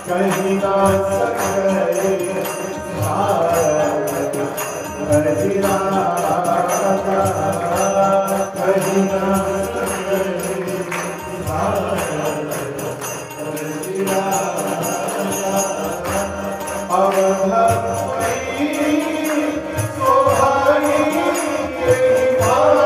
कहीं ना सके भारत कहीं राजा कहीं ना सके भारत कहीं राजा अवधपुरी सोहाई यही भाती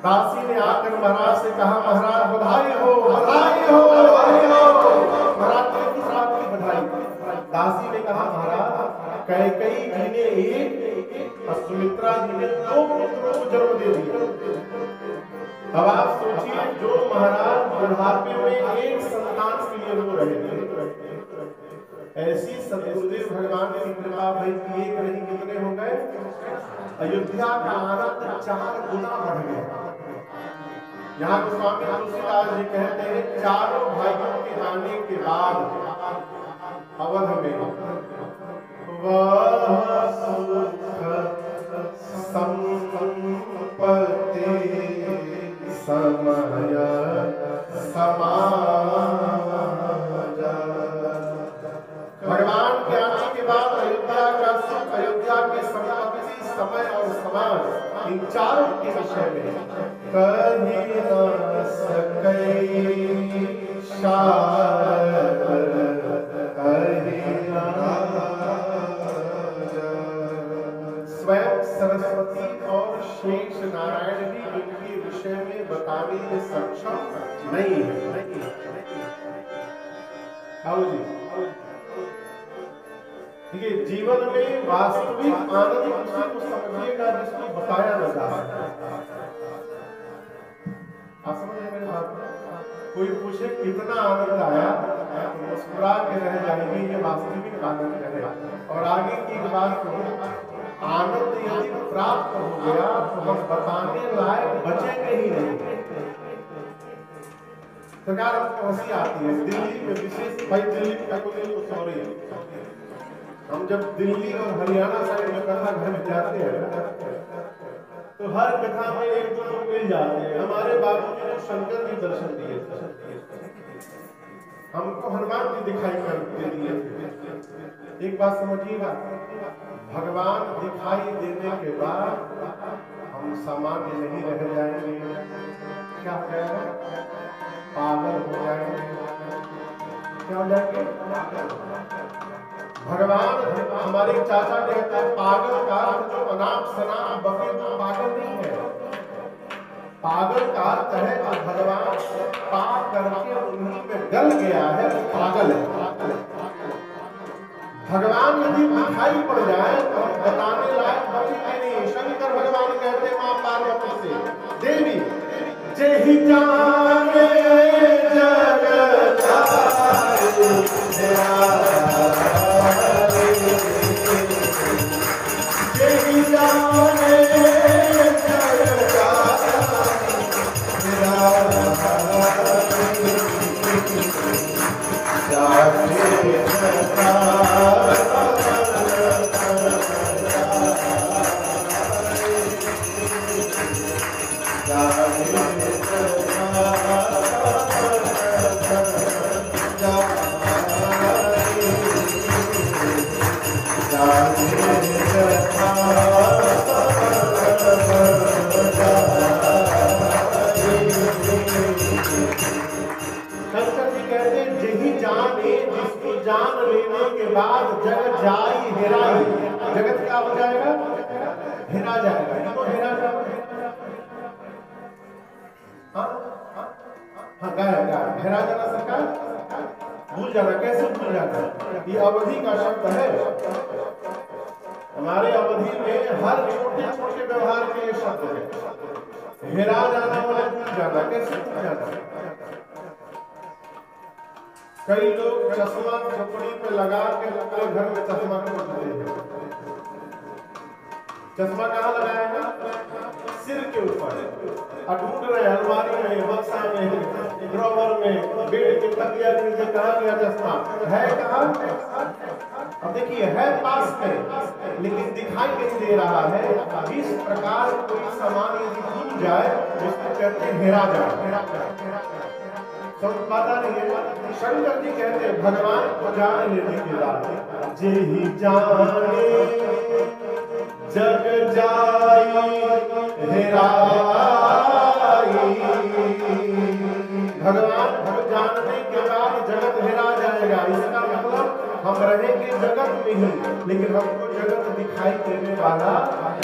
दासी ने आकर महाराज से कहा, महाराज बधाई हो बधाई हो बधाई हो। महाराज ने किस बात की बधाई? दासी ने कहा, महाराज कैकेयी जी ने एक और सुमित्रा जी ने 2 पुत्रों को जन्म दे दिया। अब आप सोचिए, जो महाराज बुढ़ापे में एक संतान के लिए रो रहे थे, ऐसी सदगुरुदेव भगवान की कृपा भाई एक नहीं कितने हो गए, अयोध्या का आनंद 4 गुना बढ़ गया। यहाँ तो स्वामी तुलसीदास जी कहते हैं, चारों भाइयों के आने के बाद अवध में वह सुख संपत्ति समय समाज। भगवान के आने के बाद अयोध्या का सुख, अयोध्या की संपत्ति, समय और समाज, इन चारों के विषय में कहीं न सके शारद कहीं स्वयं सरस्वती और शेष नारायण भी इनके विषय में बताने में सक्षम नहीं है। आओ जी, देखिए, जीवन में वास्तविक आनंद उसी को समझिएगा जिसको बताया न जा सकता। आप समझ रहे मेरी बात? कोई पूछे कितना आनंद आया, तो मुस्कुरा के रह जाएंगे ये वास्तविक आनंद है। और आगे की बात करूं, आनंद यदि प्राप्त हो गया तो हम बताने लायक बचेंगे ही नहीं। सरकार हमको हंसी आती है, दिल्ली में विशेष, भाई दिल्ली का कोई तो सॉरी, हम जब दिल्ली और हरियाणा साइड में कथा घर में जाते हैं तो हर कथा में 1-2 लोग मिल जाते हैं। हमारे बाबू जी ने शंकर जी दर्शन दिए, हमको हनुमान जी दिखाई दे दिए। एक बात समझिएगा, भगवान दिखाई देने के बाद हम सामान्य नहीं रह जाएंगे। क्या कहेगा? पागल हो जाएंगे। क्या हो जाएंगे? भगवान, हमारे चाचा कहते हैं, पागल का जो अनाप शनाप बके तो पागल नहीं है। पागल का अर्थ है जो भगवान पा करके उन्हीं में गल गया है, वो पागल है। भगवान यदि दिखाई पड़ जाए तो बताने लायक बचेंगे नहीं। शंकर भगवान कहते हैं मां पार्वती से, देवी जेहि जाने जगतारी जेहि जाने जान लेने के बाद जगत जाई हेराई। जगत क्या हो जाएगा? हेरा जाएगा। क्यों हेरा जाएगा? हाँ गायब हेरा जाना सरकार भूल जाना, कैसे भूल जाना? ये अवधि का शब्द है। हमारे अवधि में हर छोटे छोटे व्यवहार के लिए शब्द है। हेरा जाना वाले भूल जाना, कैसे भूल जाना? कई लोग चश्मा खोपड़ी पे लगा के अपने घर में चश्मा खोलते हैं। चश्मा कहाँ लगाएगा? सिर के ऊपर। ढूंढ रहे अलमारी में, बक्सा में, ड्रॉवर में, बेड के तकिया के नीचे, कहाँ गया चश्मा? है कहाँ? अब देखिए, है पास में लेकिन दिखाई नहीं दे रहा है। इस प्रकार कोई सामान यदि भूल जाए उसको कहते हैं हेरा जाए। समझ पाता नहीं है। शंकर जी कहते हैं भगवान को जान लेने के बाद जे ही जाने जग जाई हेराई। भगवान को जानने के बाद जगत हेरा जाएगा। इसका मतलब हम रहेंगे जगत में ही, लेकिन हमको जगत दिखाई देने वाला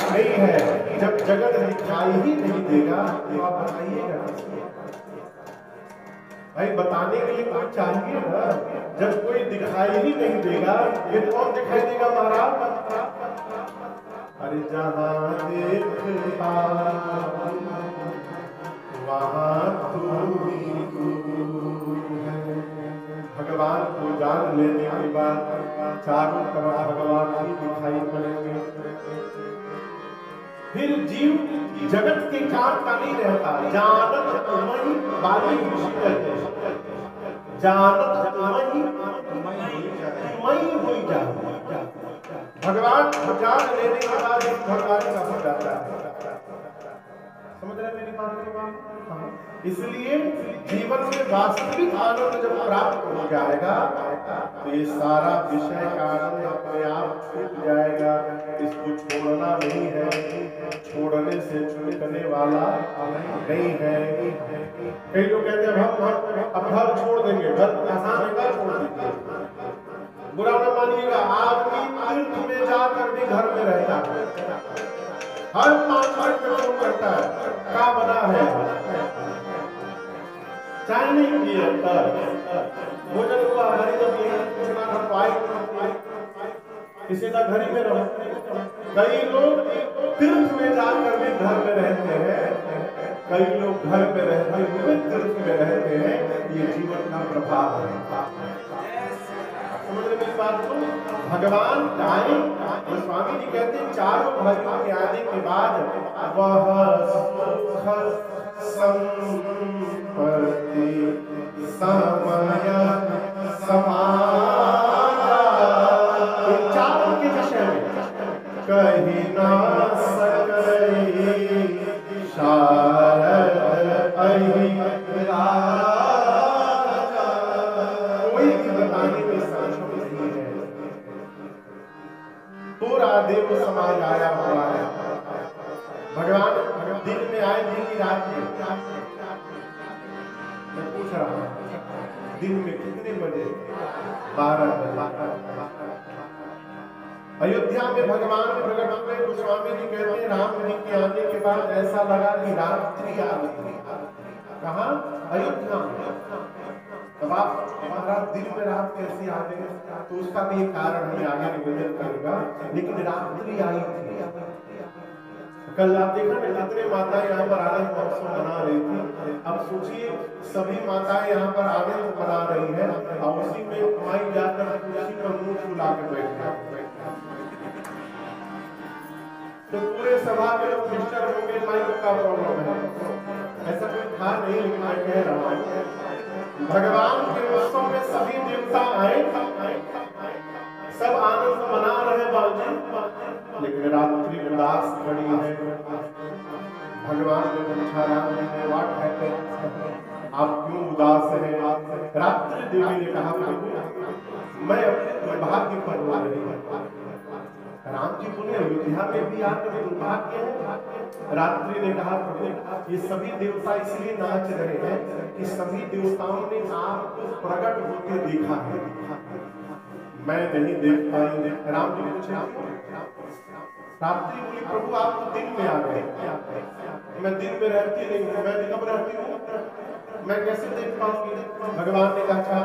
नहीं है। जब जगत दिखाई ही नहीं देगा तो आप बताइएगा भाई, बताने के लिए कोई चाहिए ना। जब कोई दिखाई ही नहीं देगा फिर कौन दिखाई देगा महाराज? अरे जहाँ देखता वहाँ तू है। भगवान को जान लेने के बाद चारों तरफ भगवान ही दिखाई पड़ेंगे। फिर जीव जगत के चार का नहीं रहता। जानत मई बाली जानत मई हुई जा। भगवान जान लेने के बाद भगवान का हो जाता है। समझ रहे मेरी बात? इसलिए जीवन में वास्तविक आनंद जब प्राप्त हो जाएगा तो ये सारा विषय का आनंद अपने आप छूट जाएगा। इसको छोड़ना नहीं है, छोड़ने से छूटने वाला नहीं है। कई लोग कहते हैं अब घर छोड़ देंगे, घर आसान है, घर छोड़ देंगे। बुरा न मानिएगा, आदमी तीर्थ में जाकर भी घर में रहता है। हर 5 मिनट में फोन करता है, क्या बना है, चाय नहीं पिए, भोजन हुआ, हमारी जब पूछना था तो आई, किसी का घर ही में रहो। कई लोग तीर्थ में जाकर भी घर में रहते हैं, कई लोग घर में रहते हुए तीर्थ में रहते हैं। ये जीवन का प्रभाव है। समझ रहे मेरी बात को? भगवान आए तो स्वामी जी कहते हैं चारों भाइयों के आने के बाद वह सुख संपत्ति समय समाया। चारों के विषय में कहीं ना सकई शारद अहि कोई भी बताने में सक्षम नहीं है। पूरा देव समाज आया हुआ है। भगवान दिन में आए, दिन की रात में। मैं पूछ रहा हूँ दिन में कितने बजे? 12 बजे। अयोध्या में भगवान प्रकट हुए। गोस्वामी जी कहते हैं राम जी के आने के बाद ऐसा लगा कि रात्रि आ गई। कहाँ? अयोध्या में। तब आप महाराज दिन में रात कैसे आ गए? तो उसका भी एक कारण हमें आगे निवेदन करूंगा, लेकिन रात्रि आई थी। कल आप देखा ना कितने माताएं यहाँ पर आनंद महोत्सव मना रही थी। अब सोचिए सभी माताएं यहाँ पर आनंद मना रही है और उसी में माई जाकर कुर्सी पर मुंह फुला के बैठे। तो पूरे सभा के लोग डिस्टर्ब होंगे, माइक का प्रॉब्लम है। ऐसा कोई था नहीं, लेकिन मैं कह रहा हूँ भगवान के उत्सव में सभी देवता आए, सब आनंद मना रहे बावजूद, लेकिन रात्रि उदास खड़ी है। भगवान ने पूछा राम जी ने व्हाट हैपेंड, आप क्यों उदास हैं? रात्रि देवी ने कहा प्रभु मैं अपने दुर्भाग्य पर रो रही हूँ। राम जी बोले अयोध्या में भी आकर दुर्भाग्य है? रात्रि ने कहा प्रभु ये सभी देवता इसलिए नाच रहे हैं कि सभी देवताओं ने आपको प्रकट होते देखा है, मैं नहीं देख पाई। राम जी पूछे रात्रि बोली प्रभु आप तो दिन में आ गए, मैं दिन में रहती नहीं हूँ, मैं कब रहती हूँ, मैं कैसे देख पाऊंगी? भगवान ने कहा